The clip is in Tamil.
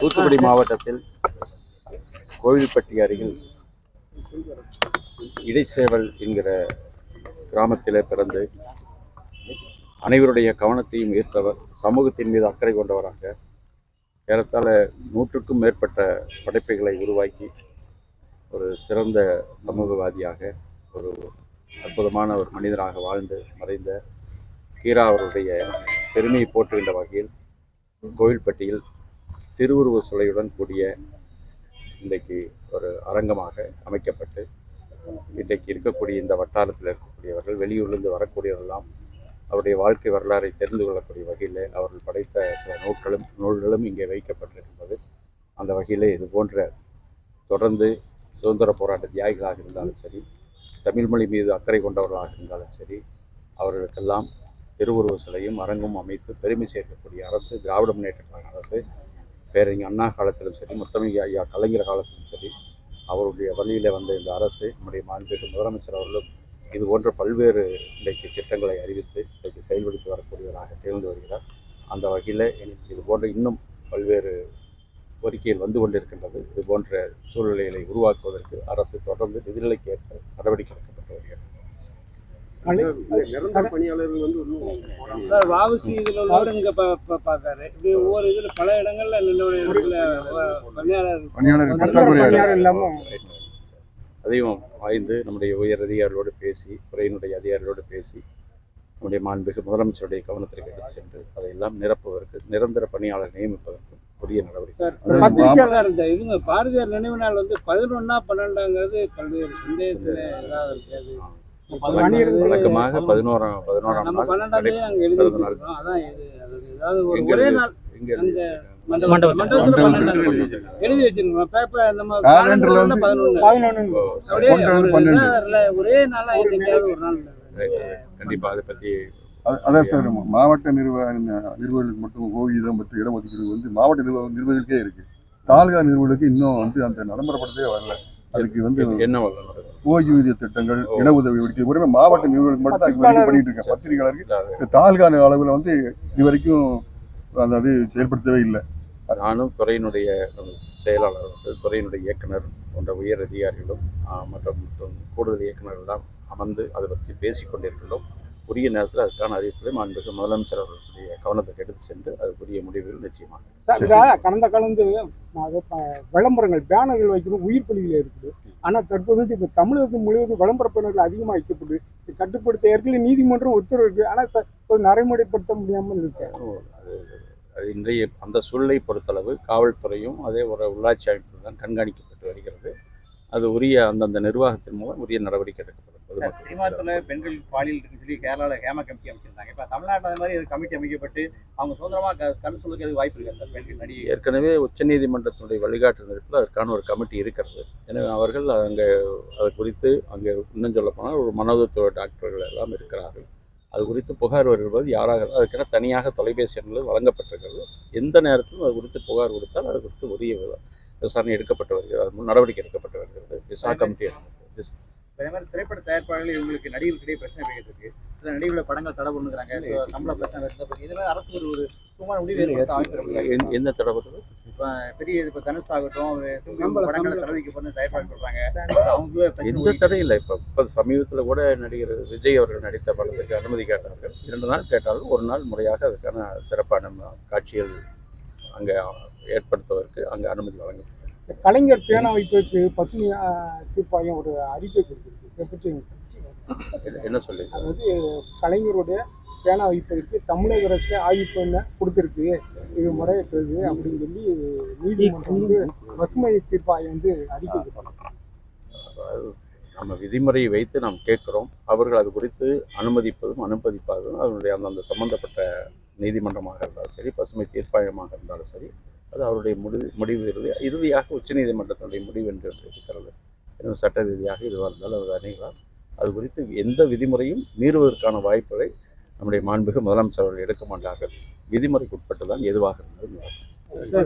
தூத்துக்குடி மாவட்டத்தில் கோவில்பட்டி அருகில் இடைச்சேவல் என்கிற கிராமத்திலே பிறந்து அனைவருடைய கவனத்தையும் ஈர்த்தவர். சமூகத்தின் மீது அக்கறை கொண்டவராக ஏறத்தாழ 100க்கும் மேற்பட்ட படைப்புகளை உருவாக்கி ஒரு சிறந்த சமூகவாதியாக ஒரு அற்புதமான ஒரு மனிதராக வாழ்ந்து மறைந்த கீரா அவருடைய பெருமையை போற்றுகின்ற வகையில் கோவில்பட்டியில் திருவுருவ சிலையுடன் கூடிய இன்றைக்கு ஒரு அரங்கமாக அமைக்கப்பட்டு இன்றைக்கு இருக்கக்கூடிய இந்த வட்டாரத்தில் இருக்கக்கூடியவர்கள் வெளியூர்லேருந்து வரக்கூடியவர்களெல்லாம் அவருடைய வாழ்க்கை வரலாறை தெரிந்து கொள்ளக்கூடிய வகையில் அவர்கள் படைத்த சில நூல்களும் இங்கே வைக்கப்பட்டிருக்கின்றது. அந்த வகையிலே இது போன்ற தொடர்ந்து சுதந்திர போராட்ட தியாகிகளாக இருந்தாலும் சரி, தமிழ் மொழி மீது அக்கறை கொண்டவர்களாக இருந்தாலும் சரி, அவர்களுக்கெல்லாம் திருவுருவ சிலையும் அரங்கும் அமைத்து பெருமை சேர்க்கக்கூடிய அரசு திராவிட முன்னேற்ற கழக அரசு. பேரறிஞர் அண்ணா காலத்திலும் சரி, முத்தமிழ் ஐயா கலைஞர் காலத்திலும் சரி, அவருடைய வழியில் வந்த இந்த அரசு நம்முடைய மாண்புமிகு முதலமைச்சர் அவர்களும் இது போன்ற பல்வேறு இன்றைக்கு திட்டங்களை அறிவித்து இன்றைக்கு செயல்படுத்தி வரக்கூடியவராக திகழ்ந்து வருகிறார். அந்த வகையில் இது போன்ற இன்னும் பல்வேறு கோரிக்கைகள் வந்து கொண்டிருக்கின்றது. இது போன்ற சூழ்நிலைகளை உருவாக்குவதற்கு அரசு தொடர்ந்து நிதிநிலைக்கு ஏற்ப நடவடிக்கை எடுக்கப்பட்டு வருகிறது. நிரந்தர பணியாளர்கள் வந்து வாவுசி இதுல உள்ளவர் இங்க பார்த்தாரு. இப்படி ஒவ்வொரு இதுல பல இடங்கள்ல பணியாளர் இல்லாம அதையும் ஆய்ந்து நம்முடைய உயர் அதிகாரிகளோடு பேசி, துறையினுடைய அதிகாரிகளோடு பேசி நம்முடைய மாண்புமிகு முதலமைச்சருடைய கவனத்திற்கு எடுத்து சென்று அதையெல்லாம் நிரப்புவதற்கு நிரந்தர பணியாளர் நியமிப்பதற்கு உரிய நடவடிக்கை. இதுங்க பாரதியார் நினைவு நாள் வந்து 11/12 பல்வேறு சந்தேகத்துல ஏதாவது இருக்காது. வழக்கமாக 11ஆம் நாள் எழுதி வச்சிருக்கோம். ஒரே நாளா ஒரு நாள் கண்டிப்பா அதை பத்தி அதான் சார். மாவட்ட நிர்வாகிகளுக்கு மட்டும் ஓவியம் மற்றும் இடஒதுக்கீடு வந்து மாவட்ட நிர்வாகிகளுக்கே இருக்கு. தாலுகா நிர்வாகிகளுக்கு இன்னும் வந்து அந்த நடைமுறைப்படுத்தவே வரல. அதுக்கு வந்து என்ன ஓய்வூதிய திட்டங்கள், இடஒதுக்கீடு மாவட்ட நிர்வாகிகளுக்கு மட்டும் பண்ணிட்டு இருக்கேன். பத்திரிகையாளருக்கு தாலுகா அளவில் வந்து இது வரைக்கும் அந்த அது செயல்படுத்தவே இல்லை. நானும் துறையினுடைய செயலாளர், துறையினுடைய இயக்குனர் போன்ற உயர் அதிகாரிகளும் மற்றும் கூடுதல் இயக்குநர்கள் தான் அமர்ந்து அதை பற்றி பேசிக்கொண்டிருக்கிறோம். உரிய நேரத்தில் அதுக்கான அறிவிப்புகளை மாண்புமிகு முதலமைச்சர் அவர்களுடைய கவனத்துக்கு எடுத்து சென்று அதுக்குரிய முடிவுகள் நிச்சயமாக. கடந்த காலந்து விளம்பரங்கள் பேனர்கள் வைக்கணும் உயிர் பலியில் இருக்குது. ஆனால் தற்போது இப்போ தமிழகத்தில் முழுவதும் விளம்பர பேனர்கள் அதிகமாக வைக்கப்படுது. கட்டுப்படுத்த ஏற்கனவே நீதிமன்றம் உத்தரவு இருக்கு. ஆனால் நடைமுறைப்படுத்த முடியாமல் இருக்கு. அது இன்றைய அந்த சூழலை பொறுத்தளவு காவல்துறையும் அதே ஒரு உள்ளாட்சி அமைப்பு தான் கண்காணிக்கப்பட்டு வருகிறது. அது உரிய அந்தந்த நிர்வாகத்தின் மூலம் உரிய நடவடிக்கை எடுக்கப்படும். சினிமாத்துல பெண்கள் பாலியல் இருக்குன்னு சொல்லி கேரளாவில் ஹேமா கமிட்டி அமைச்சிருந்தாங்க. இப்போ தமிழ்நாட்டில் அந்த மாதிரி ஒரு கமிட்டி அமைக்கப்பட்டு அவங்க சுதந்திரமாக கருத்து சொல்லுறதுக்கு வாய்ப்பு இருக்காது சார்? பெண்கள் நடிகை ஏற்கனவே உச்சநீதிமன்றத்தினுடைய வழிகாட்டுதல் அதுக்கான ஒரு கமிட்டி இருக்கிறது. எனவே அவர்கள் அங்கே அது குறித்து அங்கே இன்னும் சொல்ல போனால் ஒரு மனோதத்துவ டாக்டர்கள் எல்லாம் இருக்கிறார்கள். அது குறித்து புகார் வருவது யாராக அதுக்கென தனியாக தொலைபேசி எண்கள் வழங்கப்பட்டிருக்கிறது. எந்த நேரத்திலும் அது குறித்து புகார் கொடுத்தால் அது குறித்து உரிய விசாரணை எடுக்கப்பட்டு வருகிறது, நடவடிக்கை எடுக்கப்பட்டு வருகிறது. விசா கமிட்டி அதே மாதிரி திரைப்பட தயாரிப்பாளர்கள் இவங்களுக்கு நடிகர்களுக்கிடையே பிரச்சனை போயிட்டு இருக்கு. சில நடிகர்களை படங்கள் தடை பண்ணுறாங்க. சம்பள பிரச்சனை இருந்த இதெல்லாம் அரசு ஒரு சுமார் முடிவு ஏற்படுத்த என்ன தடை பண்ணுறது? இப்போ பெரிய இப்போ தனுஷ் ஆகட்டும் படங்களை தடை வைக்க பண்ண தயாரிப்பாளர் சொல்கிறாங்க. எந்த தடையும் இல்லை. இப்போ சமீபத்தில் கூட நடிகர் விஜய் அவர்கள் நடித்த படத்துக்கு அனுமதி கேட்டார்கள். 2 நாள் கேட்டார்கள். ஒரு நாள் முறையாக அதுக்கான சிறப்பான காட்சிகள் அங்கே ஏற்படுத்துவதற்கு அங்கே அனுமதி வழங்கப்பட்டது. கலைஞர் பேனா வைப்பதற்கு பசுமை தீர்ப்பாயம் ஒரு அறிக்கை கொடுத்திருக்கு. என்ன சொல்லி? அதாவது கலைஞருடைய பேனா வைப்பதற்கு தமிழக அரசு ஆய்வு பண்ண கொடுத்திருக்கு, இது முறையற்றது அப்படின்னு சொல்லி நீதிமன்றம் வந்து பசுமை தீர்ப்பாயம் வந்து அறிக்கை கொடுத்தாங்க. நம்ம விதிமுறையை வைத்து நாம் கேட்கிறோம். அவர்கள் அது குறித்து அனுமதிப்பதும் அனுமதிப்பதும் அதனுடைய அந்தந்த சம்பந்தப்பட்ட நீதிமன்றமாக இருந்தாலும் சரி, பசுமை தீர்ப்பாயமாக இருந்தாலும் சரி, அது அவருடைய முடிவு இறுதியாக உச்சநீதிமன்றத்தினுடைய முடிவு என்று இருக்கிறது. எனவே சட்ட ரீதியாக இதுவாக இருந்தாலும் அவர் அணுகலாம். அது குறித்து எந்த விதிமுறையும் மீறுவதற்கான வாய்ப்புகளை நம்முடைய மாண்புமிகு முதலமைச்சர் அவர்கள் எடுக்க மாட்டார்கள். விதிமுறைக்கு உட்பட்டு தான் எதுவாக இருந்தாலும்